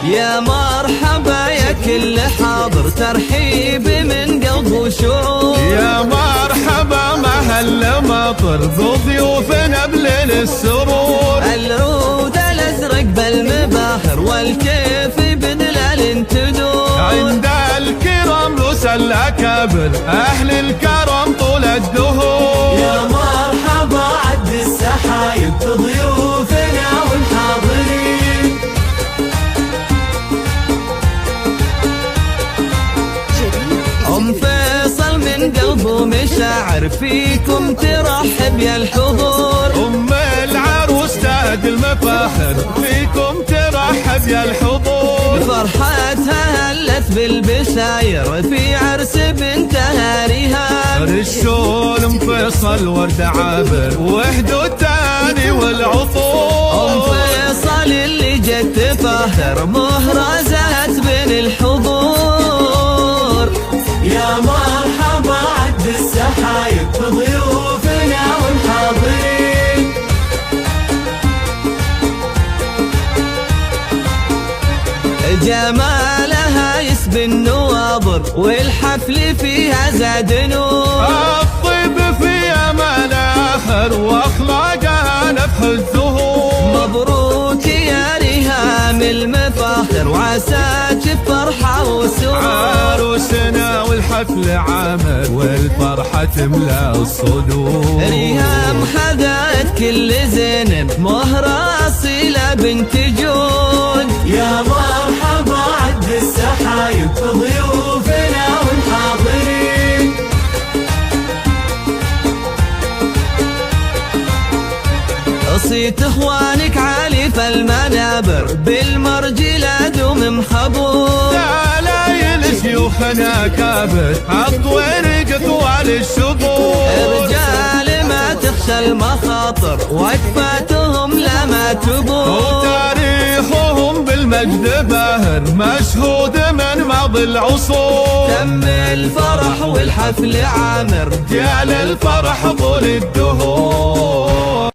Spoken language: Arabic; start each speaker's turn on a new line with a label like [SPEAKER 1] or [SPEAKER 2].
[SPEAKER 1] يا مرحبا يا كل حاضر، ترحيب من قلب وشعور.
[SPEAKER 2] يا مرحبا مهل مطر، بضيوفنا بليل السرور.
[SPEAKER 1] العود الازرق بالمباهر، والكيف بدلال تدور.
[SPEAKER 2] عند الكرام لوس الاكابر، اهل الكرم طول الدهور.
[SPEAKER 1] يا مرحبا عد السحايب بضيوفنا والحاضرين. فيصل من قلبه مشاعر، فيكم ترحب يا الحضور.
[SPEAKER 2] العروس تاج المفاخر، فيكم ترحب يا الحضور.
[SPEAKER 1] فرحتها هلت بالبشاير، في عرس بنتها ريهام.
[SPEAKER 2] رشول فيصل ورد عابر، وحده التاني والعطور.
[SPEAKER 1] فيصل اللي جت تفاخر، مهرة زهت بين الحضور. يا مرحبا عد السحايب بضيوفنا والحاضرين. جمالها يسبي النواظر، والحفل فيها زاد نور.
[SPEAKER 2] الطيب فيها مناخر، واخلاقها نفح الزهور.
[SPEAKER 1] مبروك يا ريهام المفاخر، وعساك فرحة وسرور.
[SPEAKER 2] عروسنا والحفل عامر، والفرحة تملأ الصدور.
[SPEAKER 1] ريهام خذت كل زينب، مهرة أصيلة بنت جود. يا مرحبا عد السحايب بضيوفنا والحاضرين. صيت اخوانك عالي فالمنابر، بالمرجلة دوم محبوب.
[SPEAKER 2] دلايل شيوخنا كابر، عالطويرق طوال الشبور.
[SPEAKER 1] رجال ما تخشى المخاطر، وقفاتهم لما تبور.
[SPEAKER 2] وتاريخهم بالمجد باهر، مشهود من ماضي العصور.
[SPEAKER 1] تم الفرح والحفل عامر،
[SPEAKER 2] جال الفرح طول الدهور.